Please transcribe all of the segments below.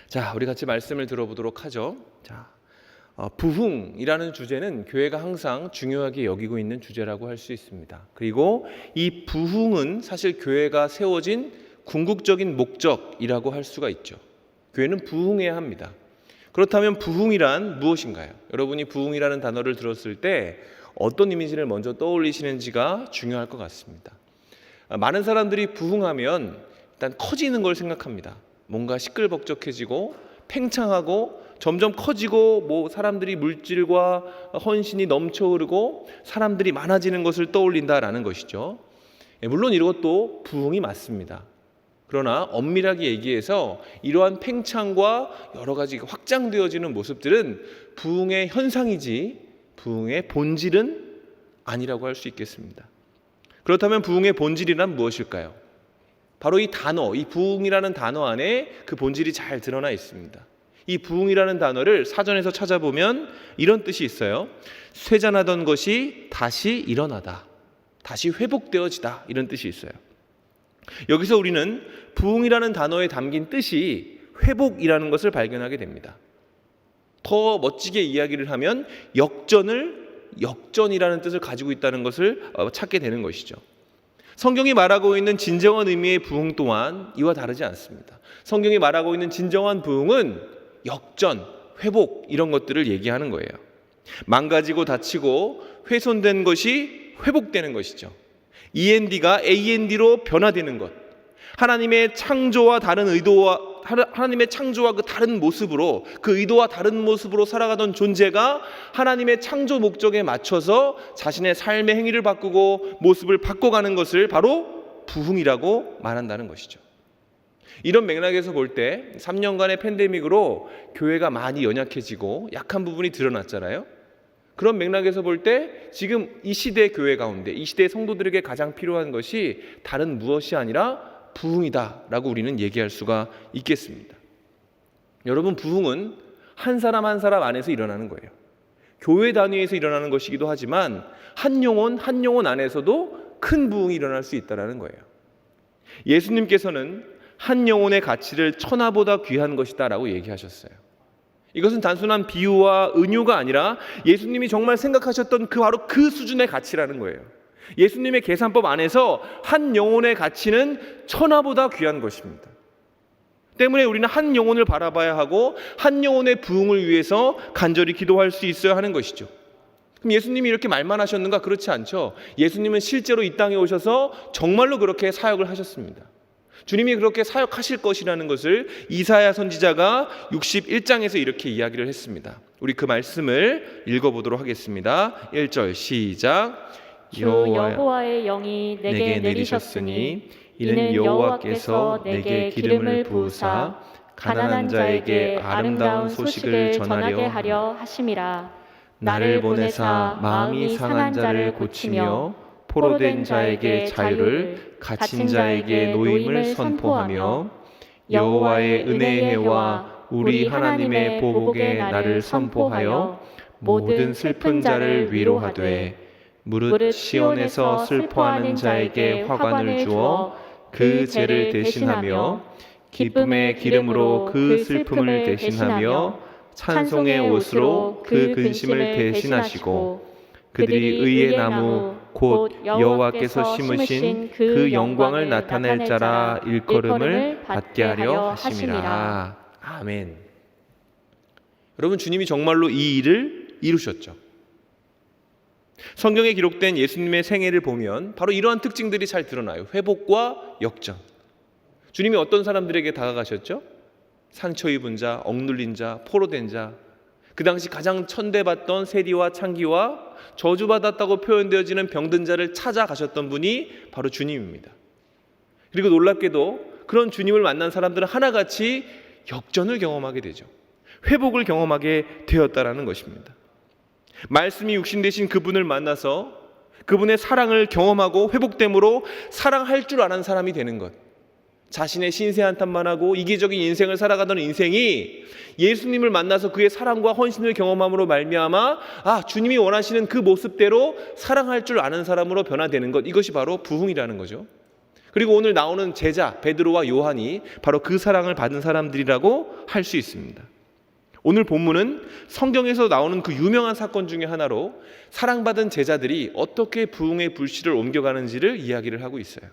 자, 우리 같이 말씀을 들어보도록 하죠. 자, 부흥이라는 주제는 교회가 항상 중요하게 여기고 있는 주제라고 할 수 있습니다. 그리고 이 부흥은 사실 교회가 세워진 궁극적인 목적이라고 할 수가 있죠. 교회는 부흥해야 합니다. 그렇다면 부흥이란 무엇인가요? 여러분이 부흥이라는 단어를 들었을 때 어떤 이미지를 먼저 떠올리시는지가 중요할 것 같습니다. 많은 사람들이 부흥하면 일단 커지는 걸 생각합니다. 뭔가 시끌벅적해지고 팽창하고 점점 커지고 사람들이 물질과 헌신이 넘쳐 흐르고 사람들이 많아지는 것을 떠올린다라는 것이죠. 물론 이것도 부흥이 맞습니다. 그러나 엄밀하게 얘기해서 이러한 팽창과 여러 가지 확장되어지는 모습들은 부흥의 현상이지 부흥의 본질은 아니라고 할 수 있겠습니다. 그렇다면 부흥의 본질이란 무엇일까요? 바로 이 단어, 이 부흥이라는 단어 안에 그 본질이 잘 드러나 있습니다. 이 부흥이라는 단어를 사전에서 찾아보면 이런 뜻이 있어요. 쇠잔하던 것이 다시 일어나다, 다시 회복되어지다, 이런 뜻이 있어요. 여기서 우리는 부흥이라는 단어에 담긴 뜻이 회복이라는 것을 발견하게 됩니다. 더 멋지게 이야기를 하면 역전이라는 뜻을 가지고 있다는 것을 찾게 되는 것이죠. 성경이 말하고 있는 진정한 의미의 부흥 또한 이와 다르지 않습니다. 성경이 말하고 있는 진정한 부흥은 역전, 회복 이런 것들을 얘기하는 거예요. 망가지고 다치고 훼손된 것이 회복되는 것이죠. END가 AND로 변화되는 것. 하나님의 창조와 다른 의도와 하나님의 창조와 그 다른 모습으로, 그 의도와 다른 모습으로 살아가던 존재가 하나님의 창조 목적에 맞춰서 자신의 삶의 행위를 바꾸고 모습을 바꿔가는 것을 바로 부흥이라고 말한다는 것이죠. 이런 맥락에서 볼 때 3년간의 팬데믹으로 교회가 많이 연약해지고 약한 부분이 드러났잖아요. 그런 맥락에서 볼 때 지금 이 시대 교회 가운데, 이 시대 성도들에게 가장 필요한 것이 다른 무엇이 아니라 부흥이다라고 우리는 얘기할 수가 있겠습니다. 여러분, 부흥은 한 사람 한 사람 안에서 일어나는 거예요. 교회 단위에서 일어나는 것이기도 하지만 한 영혼 안에서도 큰 부흥이 일어날 수 있다는 거예요. 예수님께서는 한 영혼의 가치를 천하보다 귀한 것이다 라고 얘기하셨어요. 이것은 단순한 비유와 은유가 아니라 예수님이 정말 생각하셨던 바로 그 수준의 가치라는 거예요. 예수님의 계산법 안에서 한 영혼의 가치는 천하보다 귀한 것입니다. 때문에 우리는 한 영혼을 바라봐야 하고 한 영혼의 부흥을 위해서 간절히 기도할 수 있어야 하는 것이죠. 그럼 예수님이 이렇게 말만 하셨는가? 그렇지 않죠. 예수님은 실제로 이 땅에 오셔서 정말로 그렇게 사역을 하셨습니다. 주님이 그렇게 사역하실 것이라는 것을 이사야 선지자가 61장에서 이렇게 이야기를 했습니다. 우리 그 말씀을 읽어보도록 하겠습니다. 1절 시작. 주 여호와의 영이 내게 내리셨으니 이는 여호와께서 내게 기름을 부으사 가난한 자에게 아름다운 소식을 전하게 하려 하심이라. 나를 보내사 마음이 상한 자를 고치며 포로된 자에게 자유를, 갇힌 자에게 노임을 선포하며 여호와의 은혜의 해와 우리 하나님의 보복의 날을 선포하여 모든 슬픈 자를 위로하되 무릇 시온에서 슬퍼하는 자에게 화관을 주어 그 죄를 대신하며 기쁨의 기름으로 그 슬픔을 대신하며 찬송의 옷으로 그 근심을 대신하시고 그들이 의의 나무 곧 여호와께서 심으신 그 영광을 나타낼 자라 일컬음을 받게 하려 하심이라. 아멘. 여러분, 주님이 정말로 이 일을 이루셨죠. 성경에 기록된 예수님의 생애를 보면 바로 이러한 특징들이 잘 드러나요. 회복과 역전. 주님이 어떤 사람들에게 다가가셨죠? 상처 입은 자, 억눌린 자, 포로된 자, 그 당시 가장 천대받던 세리와 창기와 저주받았다고 표현되어지는 병든 자를 찾아가셨던 분이 바로 주님입니다. 그리고 놀랍게도 그런 주님을 만난 사람들은 하나같이 역전을 경험하게 되죠. 회복을 경험하게 되었다라는 것입니다. 말씀이 육신 되신 그분을 만나서 그분의 사랑을 경험하고 회복됨으로 사랑할 줄 아는 사람이 되는 것. 자신의 신세 한탄만 하고 이기적인 인생을 살아가던 인생이 예수님을 만나서 그의 사랑과 헌신을 경험함으로 말미암아 주님이 원하시는 그 모습대로 사랑할 줄 아는 사람으로 변화되는 것. 이것이 바로 부흥이라는 거죠. 그리고 오늘 나오는 제자 베드로와 요한이 바로 그 사랑을 받은 사람들이라고 할 수 있습니다. 오늘 본문은 성경에서 나오는 그 유명한 사건 중에 하나로 사랑받은 제자들이 어떻게 부흥의 불씨를 옮겨가는지를 이야기를 하고 있어요.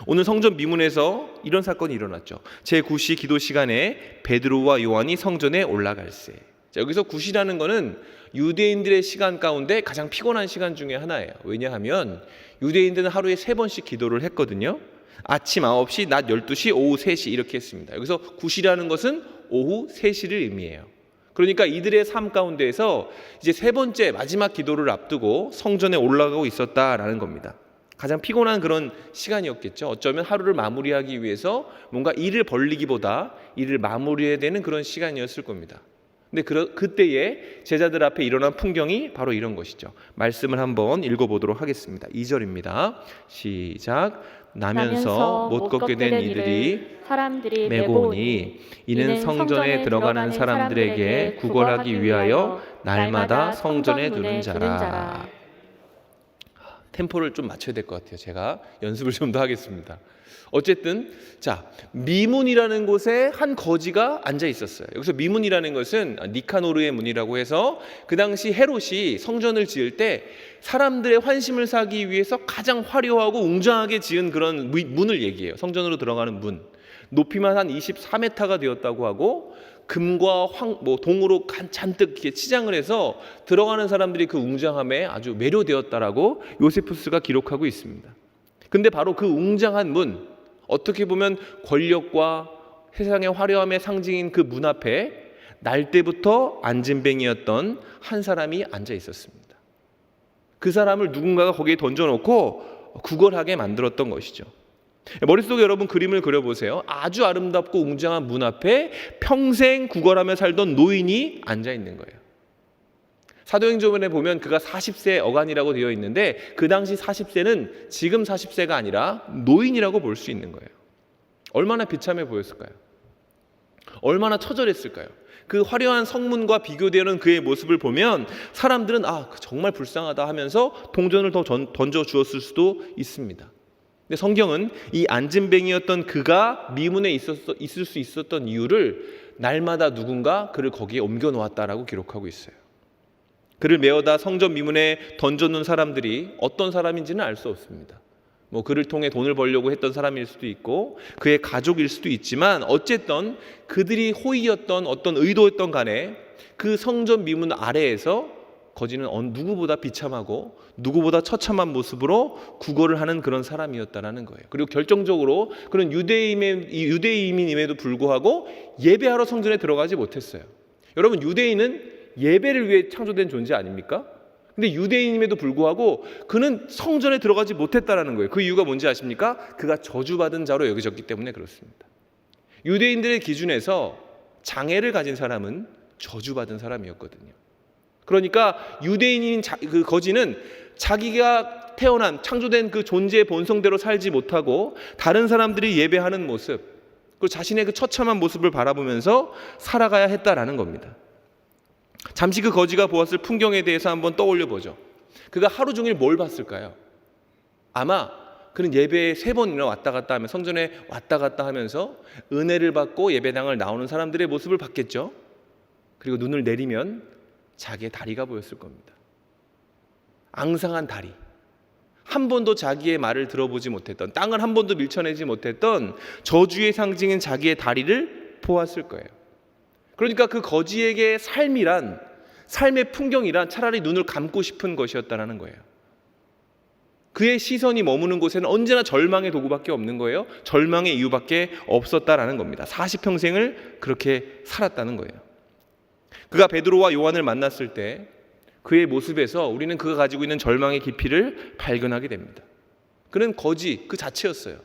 오늘 성전 미문에서 이런 사건이 일어났죠. 제9시 기도 시간에 베드로와 요한이 성전에 올라갈세. 여기서 9시라는 거는 유대인들의 시간 가운데 가장 피곤한 시간 중에 하나예요. 왜냐하면 유대인들은 하루에 3번씩 기도를 했거든요. 아침 9시, 낮 12시, 오후 3시 이렇게 했습니다. 여기서 9시라는 것은 오후 3시를 의미해요. 그러니까 이들의 삶 가운데에서 이제 3번째 마지막 기도를 앞두고 성전에 올라가고 있었다라는 겁니다. 가장 피곤한 그런 시간이었겠죠. 어쩌면 하루를 마무리하기 위해서 뭔가 일을 벌리기보다 일을 마무리해야 되는 그런 시간이었을 겁니다. 근데 그때에 제자들 앞에 일어난 풍경이 바로 이런 것이죠. 말씀을 한번 읽어보도록 하겠습니다. 2절입니다. 시작. 나면서 못 걷게 된 이들이 사람들이 메고 오니 이는 성전에 들어가는 사람들에게 구걸하기 위하여 날마다 성전에 두는 자라. 템포를 좀 맞춰야 될 것 같아요. 제가 연습을 좀 더 하겠습니다. 어쨌든 미문이라는 곳에 한 거지가 앉아 있었어요. 여기서 미문이라는 것은 니카노르의 문이라고 해서 그 당시 헤롯이 성전을 지을 때 사람들의 환심을 사기 위해서 가장 화려하고 웅장하게 지은 그런 문을 얘기해요. 성전으로 들어가는 문. 높이만 한 24m가 되었다고 하고 금과 동으로 잔뜩 이렇게 치장을 해서 들어가는 사람들이 그 웅장함에 아주 매료되었다라고 요세푸스가 기록하고 있습니다. 근데 바로 그 웅장한 문, 어떻게 보면 권력과 세상의 화려함의 상징인 그 문 앞에 날 때부터 안진뱅이였던 한 사람이 앉아 있었습니다. 그 사람을 누군가가 거기에 던져놓고 구걸하게 만들었던 것이죠. 머릿속에 여러분 그림을 그려보세요. 아주 아름답고 웅장한 문 앞에 평생 구걸하며 살던 노인이 앉아 있는 거예요. 사도행전에 보면 그가 40세 어간이라고 되어 있는데 그 당시 40세는 지금 40세가 아니라 노인이라고 볼 수 있는 거예요. 얼마나 비참해 보였을까요? 얼마나 처절했을까요? 그 화려한 성문과 비교되는 그의 모습을 보면 사람들은 정말 불쌍하다 하면서 동전을 더 던져 주었을 수도 있습니다. 근데 성경은 이 안진뱅이였던 그가 미문에 있을 수 있었던 이유를 날마다 누군가 그를 거기에 옮겨 놓았다라고 기록하고 있어요. 그를 메어다 성전 미문에 던져놓은 사람들이 어떤 사람인지는 알 수 없습니다. 그를 통해 돈을 벌려고 했던 사람일 수도 있고 그의 가족일 수도 있지만 어쨌든 그들이 호의였던 어떤 의도였던 간에 그 성전 미문 아래에서 거지는 누구보다 비참하고 누구보다 처참한 모습으로 구걸을 하는 그런 사람이었다라는 거예요. 그리고 결정적으로 그런 유대인임에도 불구하고 예배하러 성전에 들어가지 못했어요. 여러분, 유대인은 예배를 위해 창조된 존재 아닙니까? 근데 유대인임에도 불구하고 그는 성전에 들어가지 못했다라는 거예요. 그 이유가 뭔지 아십니까? 그가 저주받은 자로 여겨졌기 때문에 그렇습니다. 유대인들의 기준에서 장애를 가진 사람은 저주받은 사람이었거든요. 그러니까 유대인인 그 거지는 자기가 태어난 창조된 그 존재의 본성대로 살지 못하고 다른 사람들이 예배하는 모습, 그리고 자신의 그 처참한 모습을 바라보면서 살아가야 했다라는 겁니다. 잠시 그 거지가 보았을 풍경에 대해서 한번 떠올려 보죠. 그가 하루 종일 뭘 봤을까요? 아마 그는 예배에 3번이나 왔다 갔다 하며 성전에 왔다 갔다 하면서 은혜를 받고 예배당을 나오는 사람들의 모습을 봤겠죠. 그리고 눈을 내리면 자기의 다리가 보였을 겁니다. 앙상한 다리. 한 번도 자기의 말을 들어보지 못했던, 땅을 한 번도 밀쳐내지 못했던 저주의 상징인 자기의 다리를 보았을 거예요. 그러니까 그 거지에게 삶의 풍경이란 차라리 눈을 감고 싶은 것이었다는 거예요. 그의 시선이 머무는 곳에는 언제나 절망의 도구밖에 없는 거예요. 절망의 이유밖에 없었다라는 겁니다. 40평생을 그렇게 살았다는 거예요. 그가 베드로와 요한을 만났을 때 그의 모습에서 우리는 그가 가지고 있는 절망의 깊이를 발견하게 됩니다. 그는 거지 그 자체였어요.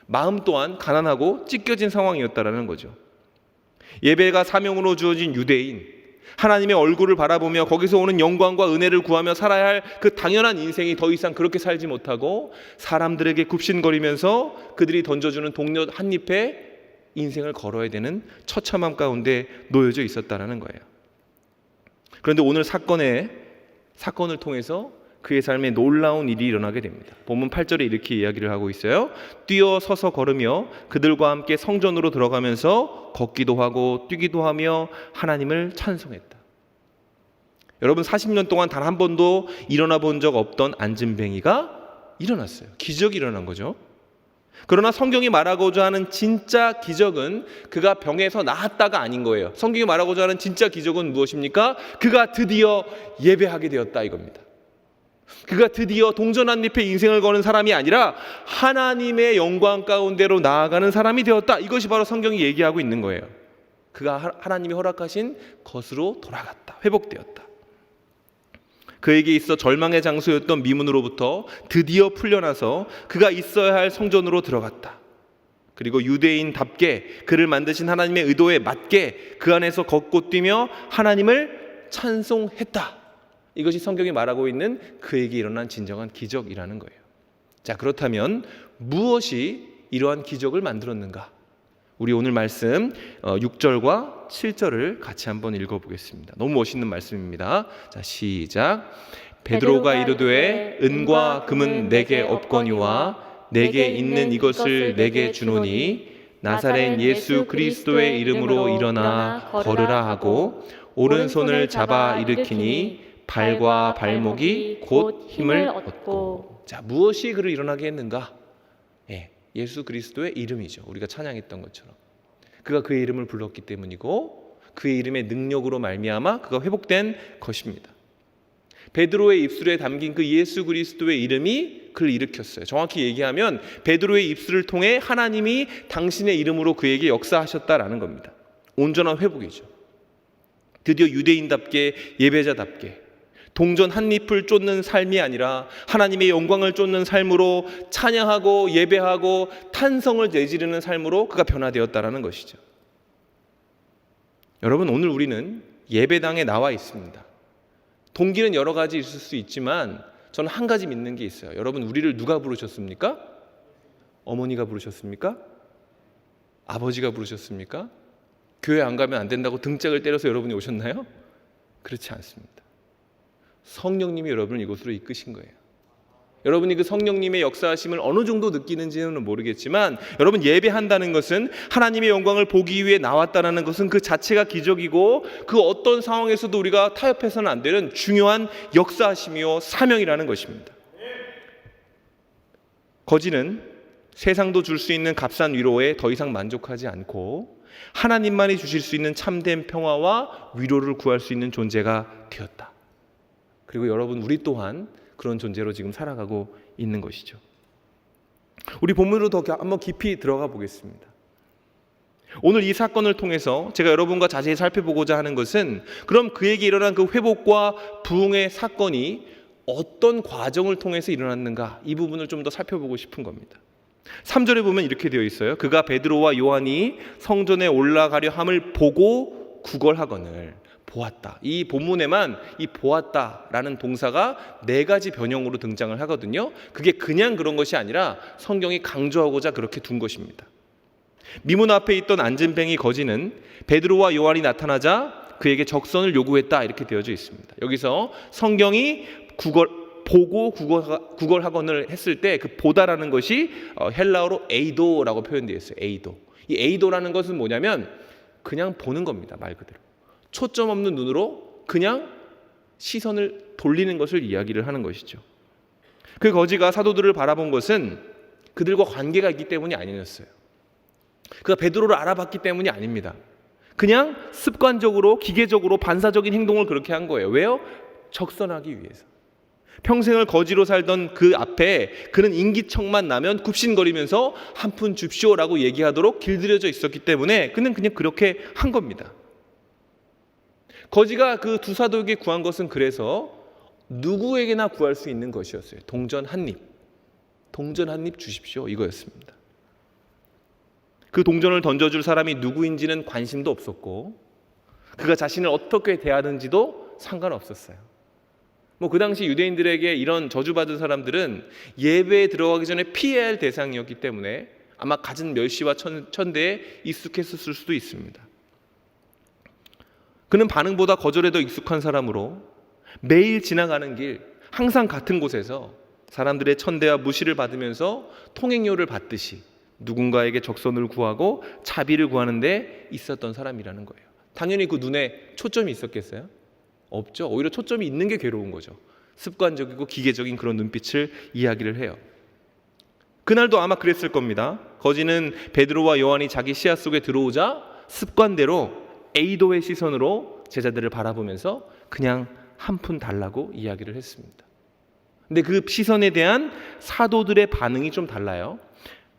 마음 또한 가난하고 찢겨진 상황이었다라는 거죠. 예배가 사명으로 주어진 유대인, 하나님의 얼굴을 바라보며 거기서 오는 영광과 은혜를 구하며 살아야 할 그 당연한 인생이 더 이상 그렇게 살지 못하고 사람들에게 굽신거리면서 그들이 던져주는 동료 한 입에 인생을 걸어야 되는 처참함 가운데 놓여져 있었다는 거예요. 그런데 오늘 사건을 통해서 그의 삶에 놀라운 일이 일어나게 됩니다. 본문 8절에 이렇게 이야기를 하고 있어요. 뛰어 서서 걸으며 그들과 함께 성전으로 들어가면서 걷기도 하고 뛰기도 하며 하나님을 찬송했다. 여러분, 40년 동안 단 한 번도 일어나 본 적 없던 안진뱅이가 일어났어요. 기적이 일어난 거죠. 그러나 성경이 말하고자 하는 진짜 기적은 그가 병에서 나았다가 아닌 거예요. 성경이 말하고자 하는 진짜 기적은 무엇입니까? 그가 드디어 예배하게 되었다 이겁니다. 그가 드디어 동전 한 잎에 인생을 거는 사람이 아니라 하나님의 영광 가운데로 나아가는 사람이 되었다. 이것이 바로 성경이 얘기하고 있는 거예요. 그가 하나님이 허락하신 것으로 돌아갔다. 회복되었다. 그에게 있어 절망의 장소였던 미문으로부터 드디어 풀려나서 그가 있어야 할 성전으로 들어갔다. 그리고 유대인답게 그를 만드신 하나님의 의도에 맞게 그 안에서 걷고 뛰며 하나님을 찬송했다. 이것이 성경이 말하고 있는 그에게 일어난 진정한 기적이라는 거예요. 자, 그렇다면 무엇이 이러한 기적을 만들었는가? 우리 오늘 말씀 6절과 7절을 같이 한번 읽어보겠습니다. 너무 멋있는 말씀입니다. 자, 시작. 베드로가 이르되 은과 금은 내게 없거니와 내게 있는 이것을 내게 주노니 나사렛 예수 그리스도의 이름으로 일어나 걸으라 하고 오른손을 잡아 일으키니 발과 발목이 곧 힘을 얻고. 자, 무엇이 그를 일어나게 했는가? 예수 그리스도의 이름이죠. 우리가 찬양했던 것처럼 그가 그의 이름을 불렀기 때문이고 그의 이름의 능력으로 말미암아 그가 회복된 것입니다. 베드로의 입술에 담긴 그 예수 그리스도의 이름이 그를 일으켰어요. 정확히 얘기하면 베드로의 입술을 통해 하나님이 당신의 이름으로 그에게 역사하셨다라는 겁니다. 온전한 회복이죠. 드디어 유대인답게 예배자답게 동전 한 잎을 쫓는 삶이 아니라 하나님의 영광을 쫓는 삶으로 찬양하고 예배하고 탄성을 내지르는 삶으로 그가 변화되었다라는 것이죠. 여러분, 오늘 우리는 예배당에 나와 있습니다. 동기는 여러 가지 있을 수 있지만 저는 한 가지 믿는 게 있어요. 여러분, 우리를 누가 부르셨습니까? 어머니가 부르셨습니까? 아버지가 부르셨습니까? 교회 안 가면 안 된다고 등짝을 때려서 여러분이 오셨나요? 그렇지 않습니다. 성령님이 여러분을 이곳으로 이끄신 거예요. 여러분이 그 성령님의 역사하심을 어느 정도 느끼는지는 모르겠지만 여러분, 예배한다는 것은 하나님의 영광을 보기 위해 나왔다는 것은 그 자체가 기적이고 그 어떤 상황에서도 우리가 타협해서는 안 되는 중요한 역사하심이요 사명이라는 것입니다. 거지는 세상도 줄 수 있는 값싼 위로에 더 이상 만족하지 않고 하나님만이 주실 수 있는 참된 평화와 위로를 구할 수 있는 존재가 되었다. 그리고 여러분, 우리 또한 그런 존재로 지금 살아가고 있는 것이죠. 우리 본문으로 더 한번 깊이 들어가 보겠습니다. 오늘 이 사건을 통해서 제가 여러분과 자세히 살펴보고자 하는 것은 그럼 그에게 일어난 그 회복과 부흥의 사건이 어떤 과정을 통해서 일어났는가, 이 부분을 좀 더 살펴보고 싶은 겁니다. 3절에 보면 이렇게 되어 있어요. 그가 베드로와 요한이 성전에 올라가려 함을 보고 구걸하거늘. 보았다. 이 본문에만 이 보았다라는 동사가 4가지 변형으로 등장을 하거든요. 그게 그냥 그런 것이 아니라 성경이 강조하고자 그렇게 둔 것입니다. 미문 앞에 있던 안진뱅이 거지는 베드로와 요한이 나타나자 그에게 적선을 요구했다, 이렇게 되어져 있습니다. 여기서 성경이 보고 구걸하거늘 했을 때 그 보다라는 것이 헬라어로 에이도라고 표현되어 있어요. 에이도. 이 에이도라는 것은 뭐냐면 그냥 보는 겁니다. 말 그대로. 초점 없는 눈으로 그냥 시선을 돌리는 것을 이야기를 하는 것이죠. 그 거지가 사도들을 바라본 것은 그들과 관계가 있기 때문이 아니었어요. 그가 베드로를 알아봤기 때문이 아닙니다. 그냥 습관적으로 기계적으로 반사적인 행동을 그렇게 한 거예요. 왜요? 적선하기 위해서. 평생을 거지로 살던 그 앞에 그는 인기척만 나면 굽신거리면서 한 푼 줍쇼라고 얘기하도록 길들여져 있었기 때문에 그는 그냥 그렇게 한 겁니다. 거지가 그 두 사도에게 구한 것은 그래서 누구에게나 구할 수 있는 것이었어요. 동전 한 입. 동전 한 입 주십시오, 이거였습니다. 그 동전을 던져줄 사람이 누구인지는 관심도 없었고 그가 자신을 어떻게 대하는지도 상관없었어요. 그 당시 유대인들에게 이런 저주받은 사람들은 예배에 들어가기 전에 피해야 할 대상이었기 때문에 아마 갖은 멸시와 천대에 익숙했을 수도 있습니다. 그는 반응보다 거절에 더 익숙한 사람으로 매일 지나가는 길 항상 같은 곳에서 사람들의 천대와 무시를 받으면서 통행료를 받듯이 누군가에게 적선을 구하고 자비를 구하는 데 있었던 사람이라는 거예요. 당연히 그 눈에 초점이 있었겠어요? 없죠. 오히려 초점이 있는 게 괴로운 거죠. 습관적이고 기계적인 그런 눈빛을 이야기를 해요. 그날도 아마 그랬을 겁니다. 거지는 베드로와 요한이 자기 시야 속에 들어오자 습관대로 A도의 시선으로 제자들을 바라보면서 그냥 한 푼 달라고 이야기를 했습니다. 근데 그 시선에 대한 사도들의 반응이 좀 달라요.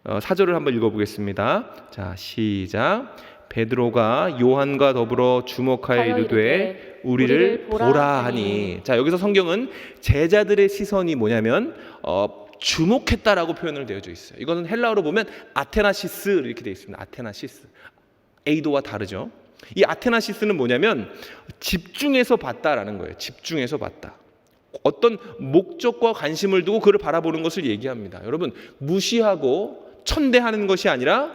4절을 한번 읽어보겠습니다. 자, 시작. 베드로가 요한과 더불어 주목하여 이르되 우리를 보라 하니. 자, 여기서 성경은 제자들의 시선이 뭐냐면 주목했다라고 표현을 되어져 있어요. 이거는 헬라어로 보면 아테나시스 이렇게 되어 있습니다. 아테나시스. 에이도와 다르죠. 이 아테나시스는 뭐냐면 집중해서 봤다라는 거예요. 집중해서 봤다. 어떤 목적과 관심을 두고 그를 바라보는 것을 얘기합니다. 여러분, 무시하고 천대하는 것이 아니라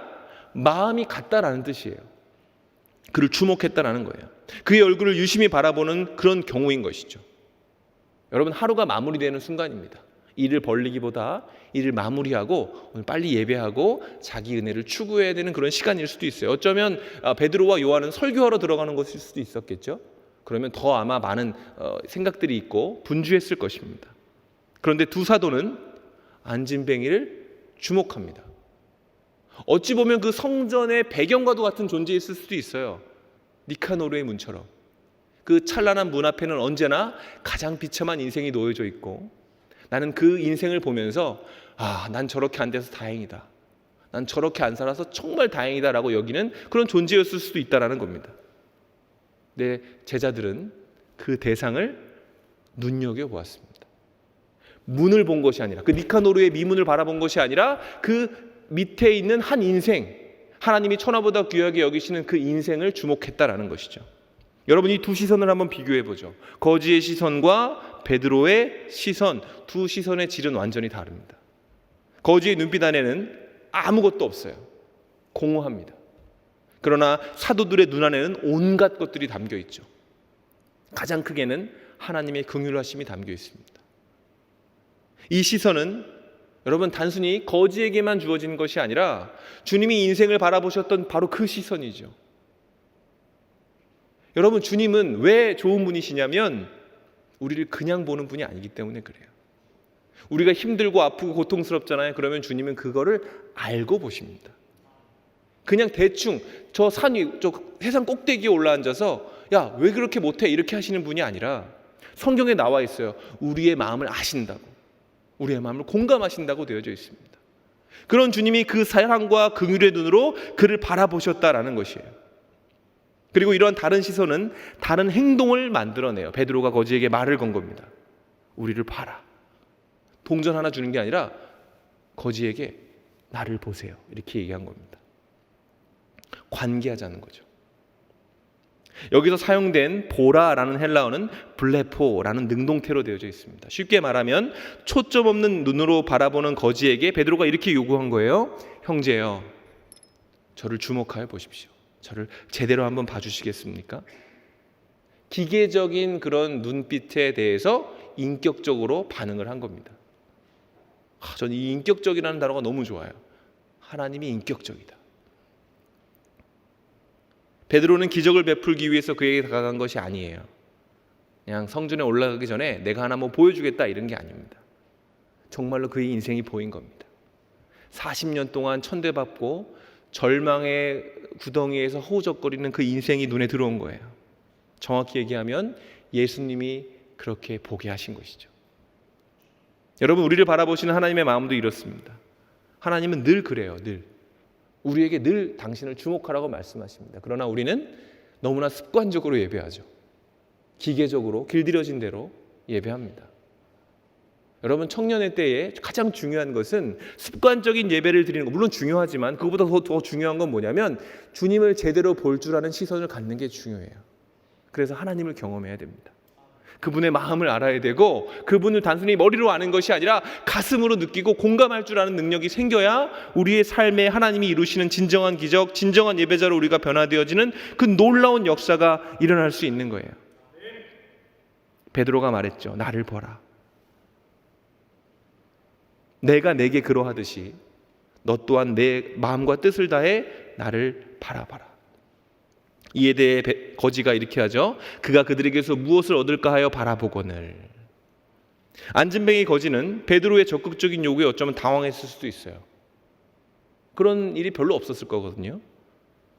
마음이 같다라는 뜻이에요. 그를 주목했다라는 거예요. 그의 얼굴을 유심히 바라보는 그런 경우인 것이죠. 여러분, 하루가 마무리되는 순간입니다. 일을 벌리기보다 일을 마무리하고 오늘 빨리 예배하고 자기 은혜를 추구해야 되는 그런 시간일 수도 있어요. 어쩌면 베드로와 요한은 설교하러 들어가는 것일 수도 있었겠죠. 그러면 더 아마 많은 생각들이 있고 분주했을 것입니다. 그런데 두 사도는 안진뱅이를 주목합니다. 어찌 보면 그 성전의 배경과도 같은 존재였을 수도 있어요. 니카노르의 문처럼. 그 찬란한 문 앞에는 언제나 가장 비참한 인생이 놓여져 있고 나는 그 인생을 보면서 난 저렇게 안 돼서 다행이다. 난 저렇게 안 살아서 정말 다행이다라고 여기는 그런 존재였을 수도 있다라는 겁니다. 내 제자들은 그 대상을 눈여겨보았습니다. 문을 본 것이 아니라 그 니카노르의 미문을 바라본 것이 아니라 그 밑에 있는 한 인생, 하나님이 천하보다 귀하게 여기시는 그 인생을 주목했다라는 것이죠. 여러분, 이 두 시선을 한번 비교해 보죠. 거지의 시선과 베드로의 시선, 두 시선의 질은 완전히 다릅니다. 거지의 눈빛 안에는 아무것도 없어요. 공허합니다. 그러나 사도들의 눈 안에는 온갖 것들이 담겨 있죠. 가장 크게는 하나님의 긍휼하심이 담겨 있습니다. 이 시선은 여러분 단순히 거지에게만 주어진 것이 아니라 주님이 인생을 바라보셨던 바로 그 시선이죠. 여러분, 주님은 왜 좋은 분이시냐면 우리를 그냥 보는 분이 아니기 때문에 그래요. 우리가 힘들고 아프고 고통스럽잖아요. 그러면 주님은 그거를 알고 보십니다. 그냥 대충 저 세상 꼭대기에 올라앉아서 야, 왜 그렇게 못해? 이렇게 하시는 분이 아니라 성경에 나와 있어요. 우리의 마음을 아신다고, 우리의 마음을 공감하신다고 되어져 있습니다. 그런 주님이 그 사랑과 긍휼의 눈으로 그를 바라보셨다라는 것이에요. 그리고 이러한 다른 시선은 다른 행동을 만들어내요. 베드로가 거지에게 말을 건 겁니다. 우리를 봐라. 동전 하나 주는 게 아니라 거지에게 나를 보세요. 이렇게 얘기한 겁니다. 관계하자는 거죠. 여기서 사용된 보라라는 헬라어는 블레포라는 능동태로 되어져 있습니다. 쉽게 말하면 초점 없는 눈으로 바라보는 거지에게 베드로가 이렇게 요구한 거예요. 형제여, 저를 주목하여 보십시오. 저를 제대로 한번 봐주시겠습니까? 기계적인 그런 눈빛에 대해서 인격적으로 반응을 한 겁니다. 저는 이 인격적이라는 단어가 너무 좋아요. 하나님이 인격적이다. 베드로는 기적을 베풀기 위해서 그에게 다가간 것이 아니에요. 그냥 성전에 올라가기 전에 내가 하나 뭐 보여주겠다 이런 게 아닙니다. 정말로 그의 인생이 보인 겁니다. 40년 동안 천대받고 절망의 구덩이에서 허우적거리는 그 인생이 눈에 들어온 거예요. 정확히 얘기하면 예수님이 그렇게 보게 하신 것이죠. 여러분, 우리를 바라보시는 하나님의 마음도 이렇습니다. 하나님은 늘 그래요. 늘 우리에게 늘 당신을 주목하라고 말씀하십니다. 그러나 우리는 너무나 습관적으로 예배하죠. 기계적으로 길들여진 대로 예배합니다. 여러분, 청년의 때에 가장 중요한 것은 습관적인 예배를 드리는 것, 물론 중요하지만 그것보다 더 중요한 건 뭐냐면 주님을 제대로 볼 줄 아는 시선을 갖는 게 중요해요. 그래서 하나님을 경험해야 됩니다. 그분의 마음을 알아야 되고 그분을 단순히 머리로 아는 것이 아니라 가슴으로 느끼고 공감할 줄 아는 능력이 생겨야 우리의 삶에 하나님이 이루시는 진정한 기적, 진정한 예배자로 우리가 변화되어지는 그 놀라운 역사가 일어날 수 있는 거예요. 베드로가 말했죠. 나를 보라. 내가 내게 그러하듯이 너 또한 내 마음과 뜻을 다해 나를 바라봐라. 이에 대해 거지가 이렇게 하죠. 그가 그들에게서 무엇을 얻을까 하여 바라보거늘. 안진뱅이 거지는 베드로의 적극적인 요구에 어쩌면 당황했을 수도 있어요. 그런 일이 별로 없었을 거거든요.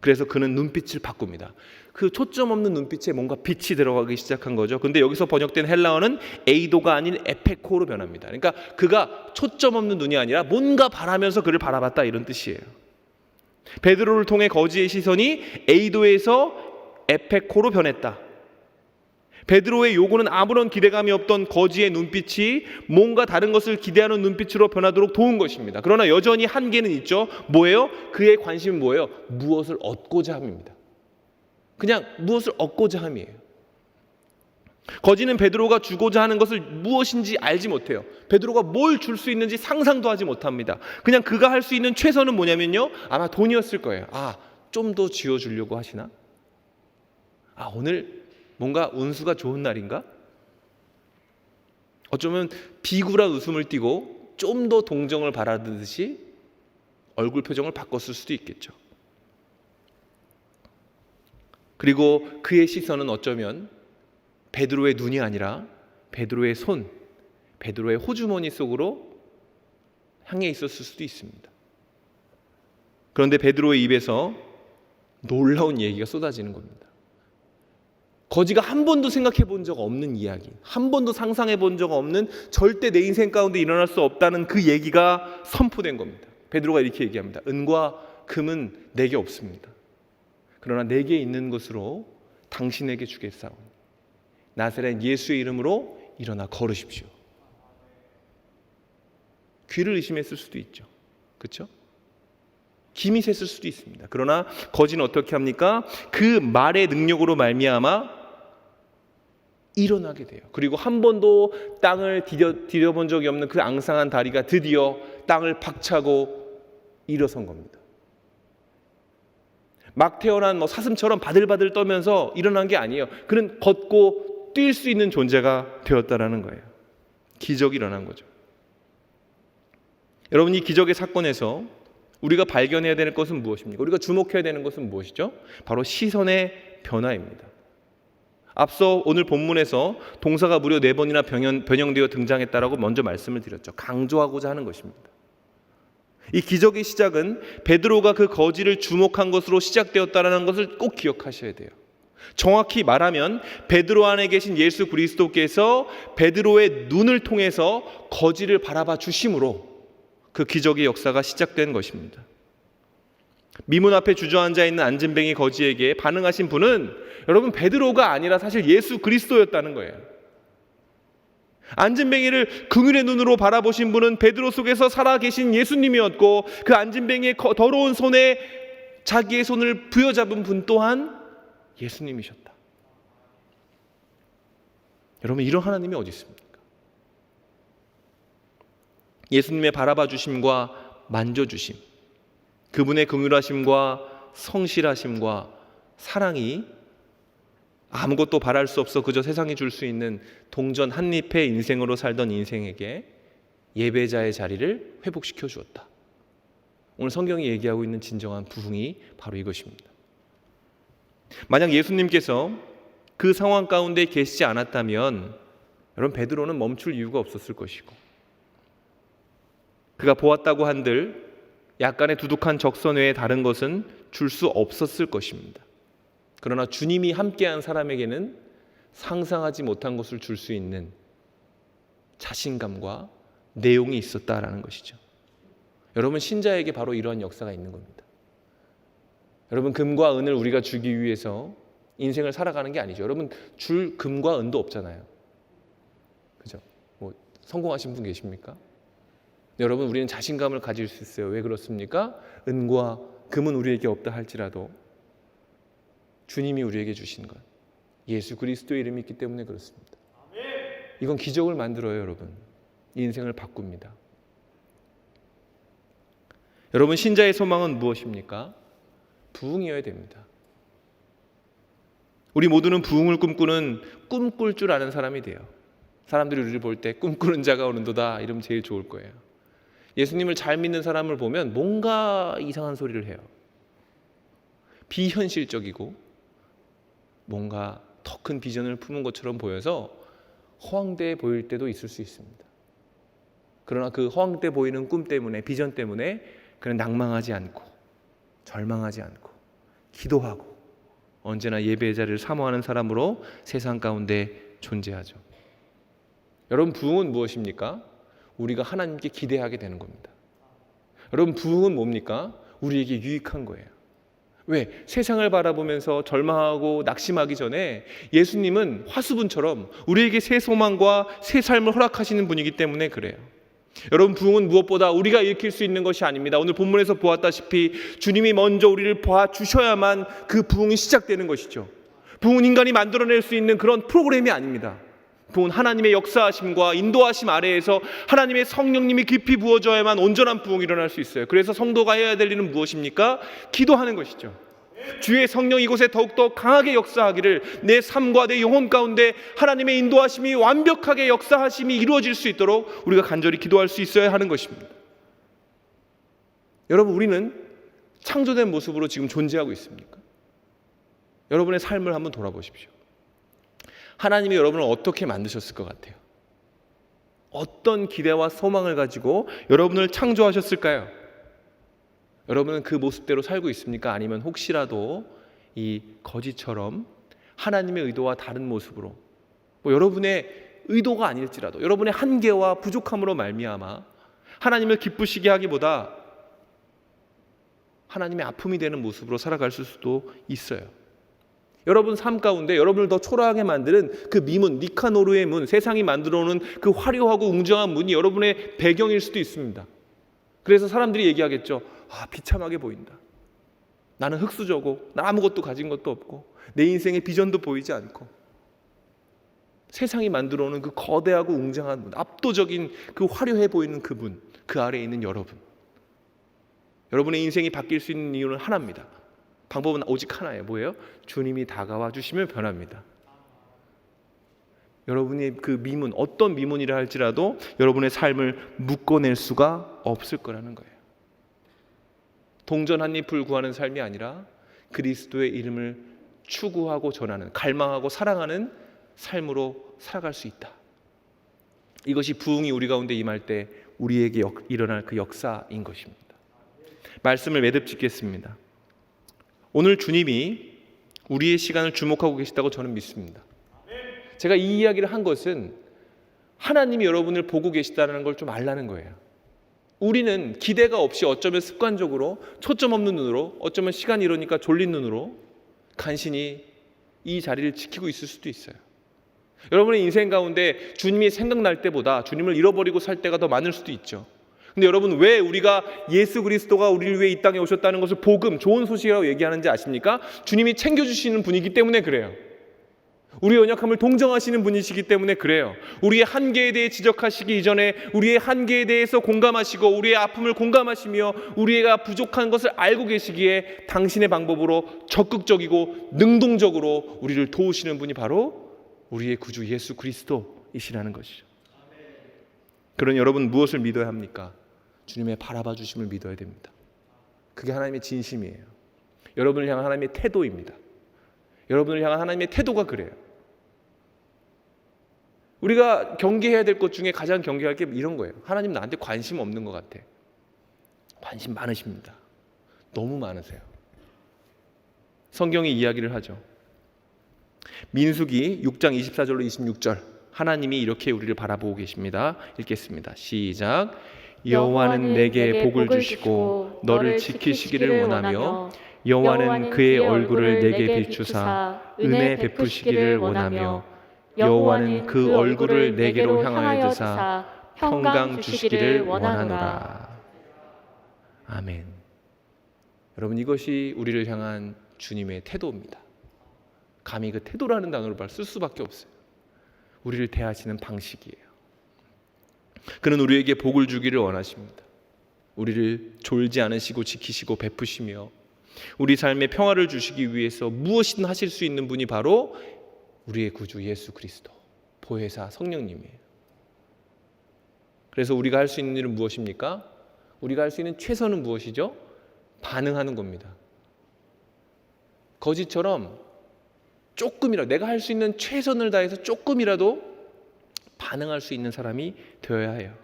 그래서 그는 눈빛을 바꿉니다. 그 초점 없는 눈빛에 뭔가 빛이 들어가기 시작한 거죠. 근데 여기서 번역된 헬라어는 에이도가 아닌 에페코로 변합니다. 그러니까 그가 초점 없는 눈이 아니라 뭔가 바라면서 그를 바라봤다, 이런 뜻이에요. 베드로를 통해 거지의 시선이 에이도에서 에페코로 변했다. 베드로의 요구는 아무런 기대감이 없던 거지의 눈빛이 뭔가 다른 것을 기대하는 눈빛으로 변하도록 도운 것입니다. 그러나 여전히 한계는 있죠. 뭐예요? 그의 관심은 뭐예요? 무엇을 얻고자 함입니다. 그냥 무엇을 얻고자 함이에요. 거지는 베드로가 주고자 하는 것을 무엇인지 알지 못해요. 베드로가 뭘 줄 수 있는지 상상도 하지 못합니다. 그냥 그가 할 수 있는 최선은 뭐냐면요, 아마 돈이었을 거예요. 좀 더 쥐어주려고 하시나? 오늘 뭔가 운수가 좋은 날인가? 어쩌면 비굴한 웃음을 띠고 좀 더 동정을 바라듯이 얼굴 표정을 바꿨을 수도 있겠죠. 그리고 그의 시선은 어쩌면 베드로의 눈이 아니라 베드로의 손, 베드로의 호주머니 속으로 향해 있었을 수도 있습니다. 그런데 베드로의 입에서 놀라운 얘기가 쏟아지는 겁니다. 거지가 한 번도 생각해 본 적 없는 이야기, 한 번도 상상해 본 적 없는, 절대 내 인생 가운데 일어날 수 없다는 그 얘기가 선포된 겁니다. 베드로가 이렇게 얘기합니다. 은과 금은 내게 없습니다. 그러나 내게 있는 것으로 당신에게 주겠사오니 나사렛 예수의 이름으로 일어나 걸으십시오. 귀를 의심했을 수도 있죠. 그렇죠? 김이 샜을 수도 있습니다. 그러나 거지는 어떻게 합니까? 그 말의 능력으로 말미암아 일어나게 돼요. 그리고 한 번도 땅을 디뎌본 적이 없는 그 앙상한 다리가 드디어 땅을 박차고 일어선 겁니다. 막 태어난 사슴처럼 바들바들 떨면서 일어난 게 아니에요. 그는 걷고 뛸 수 있는 존재가 되었다라는 거예요. 기적이 일어난 거죠. 여러분, 이 기적의 사건에서 우리가 발견해야 되는 것은 무엇입니까? 우리가 주목해야 되는 것은 무엇이죠? 바로 시선의 변화입니다. 앞서 오늘 본문에서 동사가 무려 4번이나 변형되어 등장했다라고 먼저 말씀을 드렸죠. 강조하고자 하는 것입니다. 이 기적의 시작은 베드로가 그 거지를 주목한 것으로 시작되었다는 것을 꼭 기억하셔야 돼요. 정확히 말하면 베드로 안에 계신 예수 그리스도께서 베드로의 눈을 통해서 거지를 바라봐 주심으로 그 기적의 역사가 시작된 것입니다. 미문 앞에 주저앉아 있는 안진뱅이 거지에게 반응하신 분은 여러분 베드로가 아니라 사실 예수 그리스도였다는 거예요. 안진뱅이를 긍휼의 눈으로 바라보신 분은 베드로 속에서 살아계신 예수님이었고, 그 안진뱅이의 더러운 손에 자기의 손을 부여잡은 분 또한 예수님이셨다. 여러분, 이런 하나님이 어디 있습니까? 예수님의 바라봐 주심과 만져주심, 그분의 긍휼하심과 성실하심과 사랑이 아무것도 바랄 수 없어 그저 세상이 줄 수 있는 동전 한 잎의 인생으로 살던 인생에게 예배자의 자리를 회복시켜 주었다. 오늘 성경이 얘기하고 있는 진정한 부흥이 바로 이것입니다. 만약 예수님께서 그 상황 가운데 계시지 않았다면 여러분, 베드로는 멈출 이유가 없었을 것이고, 그가 보았다고 한들 약간의 두둑한 적선 외에 다른 것은 줄 수 없었을 것입니다. 그러나 주님이 함께한 사람에게는 상상하지 못한 것을 줄 수 있는 자신감과 내용이 있었다라는 것이죠. 여러분, 신자에게 바로 이러한 역사가 있는 겁니다. 여러분, 금과 은을 우리가 주기 위해서 인생을 살아가는 게 아니죠. 여러분, 줄 금과 은도 없잖아요. 그죠? 성공하신 분 계십니까? 여러분, 우리는 자신감을 가질 수 있어요. 왜 그렇습니까? 은과 금은 우리에게 없다 할지라도 주님이 우리에게 주신 것, 예수 그리스도의 이름이 있기 때문에 그렇습니다. 이건 기적을 만들어요. 여러분, 인생을 바꿉니다. 여러분, 신자의 소망은 무엇입니까? 부흥이어야 됩니다. 우리 모두는 부흥을 꿈꾸는 꿈꿀 줄 아는 사람이 돼요. 사람들이 우리를 볼 때 꿈꾸는 자가 오는도다 이러면 제일 좋을 거예요. 예수님을 잘 믿는 사람을 보면 뭔가 이상한 소리를 해요. 비현실적이고 뭔가 더 큰 비전을 품은 것처럼 보여서 허황되어 보일 때도 있을 수 있습니다. 그러나 그 허황되어 보이는 꿈 때문에, 비전 때문에 그는 낭망하지 않고 절망하지 않고 기도하고 언제나 예배의 자리를 사모하는 사람으로 세상 가운데 존재하죠. 여러분, 부흥은 무엇입니까? 우리가 하나님께 기대하게 되는 겁니다. 여러분, 부흥은 뭡니까? 우리에게 유익한 거예요. 왜? 세상을 바라보면서 절망하고 낙심하기 전에 예수님은 화수분처럼 우리에게 새 소망과 새 삶을 허락하시는 분이기 때문에 그래요. 여러분, 부흥은 무엇보다 우리가 일으킬 수 있는 것이 아닙니다. 오늘 본문에서 보았다시피 주님이 먼저 우리를 봐주셔야만 그 부흥이 시작되는 것이죠. 부흥은 인간이 만들어낼 수 있는 그런 프로그램이 아닙니다. 부흥은 하나님의 역사하심과 인도하심 아래에서 하나님의 성령님이 깊이 부어져야만 온전한 부흥이 일어날 수 있어요. 그래서 성도가 해야 될 일은 무엇입니까? 기도하는 것이죠. 주의 성령 이곳에 더욱더 강하게 역사하기를, 내 삶과 내 영혼 가운데 하나님의 인도하심이 완벽하게 역사하심이 이루어질 수 있도록 우리가 간절히 기도할 수 있어야 하는 것입니다. 여러분, 우리는 창조된 모습으로 지금 존재하고 있습니까? 여러분의 삶을 한번 돌아보십시오. 하나님이 여러분을 어떻게 만드셨을 것 같아요? 어떤 기대와 소망을 가지고 여러분을 창조하셨을까요? 여러분은 그 모습대로 살고 있습니까? 아니면 혹시라도 이 거지처럼 하나님의 의도와 다른 모습으로, 여러분의 의도가 아닐지라도 여러분의 한계와 부족함으로 말미암아 하나님을 기쁘시게 하기보다 하나님의 아픔이 되는 모습으로 살아갈 수도 있어요. 여러분 삶 가운데 여러분을 더 초라하게 만드는 그 미문, 니카노르의 문, 세상이 만들어오는 그 화려하고 웅장한 문이 여러분의 배경일 수도 있습니다. 그래서 사람들이 얘기하겠죠. 비참하게 보인다. 나는 흙수저고, 나 아무것도 가진 것도 없고, 내 인생의 비전도 보이지 않고. 세상이 만들어오는 그 거대하고 웅장한 문, 압도적인 그 화려해 보이는 그 문, 그 아래에 있는 여러분. 여러분의 인생이 바뀔 수 있는 이유는 하나입니다. 방법은 오직 하나예요. 뭐예요? 주님이 다가와 주시면 변합니다. 여러분의 그 미문, 어떤 미문이라 할지라도 여러분의 삶을 묶어낼 수가 없을 거라는 거예요. 동전 한 입을 구하는 삶이 아니라 그리스도의 이름을 추구하고 전하는, 갈망하고 사랑하는 삶으로 살아갈 수 있다. 이것이 부흥이 우리 가운데 임할 때 우리에게 일어날 그 역사인 것입니다. 말씀을 매듭 짓겠습니다. 오늘 주님이 우리의 시간을 주목하고 계시다고 저는 믿습니다. 제가 이 이야기를 한 것은 하나님이 여러분을 보고 계시다는 걸 좀 알라는 거예요. 우리는 기대가 없이 어쩌면 습관적으로 초점 없는 눈으로, 어쩌면 시간이 이러니까 졸린 눈으로 간신히 이 자리를 지키고 있을 수도 있어요. 여러분의 인생 가운데 주님이 생각날 때보다 주님을 잃어버리고 살 때가 더 많을 수도 있죠. 근데 여러분, 왜 우리가 예수 그리스도가 우리를 위해 이 땅에 오셨다는 것을 복음, 좋은 소식이라고 얘기하는지 아십니까? 주님이 챙겨주시는 분이기 때문에 그래요. 우리의 연약함을 동정하시는 분이시기 때문에 그래요. 우리의 한계에 대해 지적하시기 이전에 우리의 한계에 대해서 공감하시고 우리의 아픔을 공감하시며 우리가 부족한 것을 알고 계시기에 당신의 방법으로 적극적이고 능동적으로 우리를 도우시는 분이 바로 우리의 구주 예수 그리스도이시라는 것이죠. 그런 여러분, 무엇을 믿어야 합니까? 주님의 바라봐 주심을 믿어야 됩니다. 그게 하나님의 진심이에요. 여러분을 향한 하나님의 태도입니다. 여러분을 향한 하나님의 태도가 그래요. 우리가 경계해야 될 것 중에 가장 경계할 게 이런 거예요. 하나님 나한테 관심 없는 것 같아. 관심 많으십니다. 너무 많으세요. 성경이 이야기를 하죠. 민수기 6장 24절로 26절, 하나님이 이렇게 우리를 바라보고 계십니다. 읽겠습니다. 시작. 여호와는 내게 복을 주시고 너를 지키시기를 원하며 여호와는 그의 얼굴을 내게 비추사 은혜 베푸시기를 원하며 여호와는 그 얼굴을 내게로 향하여 드사 평강 주시기를 원하노라. 아멘. 여러분, 이것이 우리를 향한 주님의 태도입니다. 감히 그 태도라는 단어를 쓸 수밖에 없어요. 우리를 대하시는 방식이에요. 그는 우리에게 복을 주기를 원하십니다. 우리를 졸지 않으시고 지키시고 베푸시며 우리 삶에 평화를 주시기 위해서 무엇이든 하실 수 있는 분이 바로 우리의 구주 예수 그리스도, 보혜사 성령님이에요. 그래서 우리가 할 수 있는 일은 무엇입니까? 우리가 할 수 있는 최선은 무엇이죠? 반응하는 겁니다. 거지처럼 조금이라도 내가 할 수 있는 최선을 다해서 조금이라도 반응할 수 있는 사람이 되어야 해요.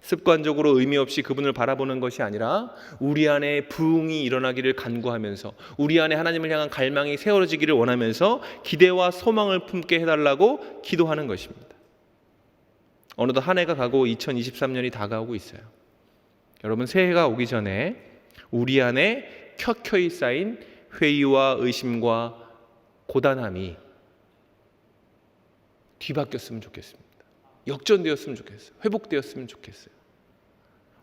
습관적으로 의미 없이 그분을 바라보는 것이 아니라 우리 안에 부흥이 일어나기를 간구하면서 우리 안에 하나님을 향한 갈망이 세워지기를 원하면서 기대와 소망을 품게 해달라고 기도하는 것입니다. 어느덧 한 해가 가고 2023년이 다가오고 있어요. 여러분, 새해가 오기 전에 우리 안에 켜켜이 쌓인 회의와 의심과 고단함이 뒤바뀌었으면 좋겠습니다. 역전되었으면 좋겠어요. 회복되었으면 좋겠어요.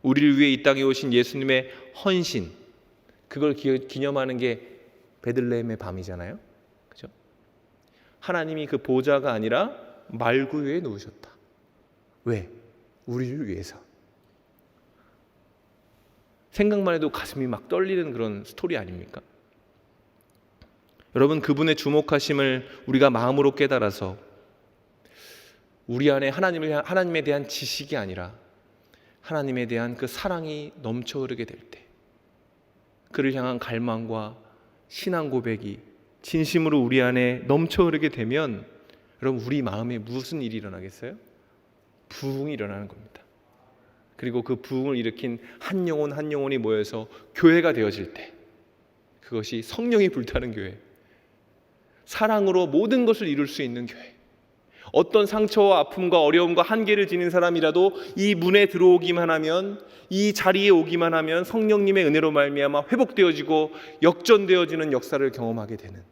우리를 위해 이 땅에 오신 예수님의 헌신, 그걸 기념하는 게 베들레헴의 밤이잖아요. 그죠? 하나님이 그 보좌가 아니라 말구 위에 놓으셨다. 왜? 우리를 위해서. 생각만 해도 가슴이 막 떨리는 그런 스토리 아닙니까? 여러분, 그분의 주목하심을 우리가 마음으로 깨달아서 우리 안에 하나님에 대한 지식이 아니라 하나님에 대한 그 사랑이 넘쳐 흐르게 될 때, 그를 향한 갈망과 신앙 고백이 진심으로 우리 안에 넘쳐 흐르게 되면 여러분, 우리 마음에 무슨 일이 일어나겠어요? 부흥이 일어나는 겁니다. 그리고 그 부흥을 일으킨 한 영혼 한 영혼이 모여서 교회가 되어질 때, 그것이 성령이 불타는 교회, 사랑으로 모든 것을 이룰 수 있는 교회, 어떤 상처와 아픔과 어려움과 한계를 지닌 사람이라도 이 문에 들어오기만 하면, 이 자리에 오기만 하면 성령님의 은혜로 말미암아 회복되어지고 역전되어지는 역사를 경험하게 되는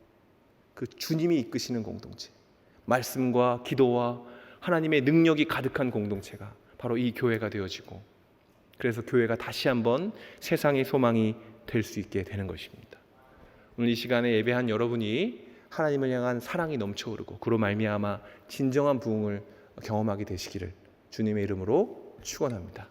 그 주님이 이끄시는 공동체, 말씀과 기도와 하나님의 능력이 가득한 공동체가 바로 이 교회가 되어지고, 그래서 교회가 다시 한번 세상의 소망이 될 수 있게 되는 것입니다. 오늘 이 시간에 예배한 여러분이 하나님을 향한 사랑이 넘쳐오르고 그로 말미암아 진정한 부흥을 경험하게 되시기를 주님의 이름으로 축원합니다.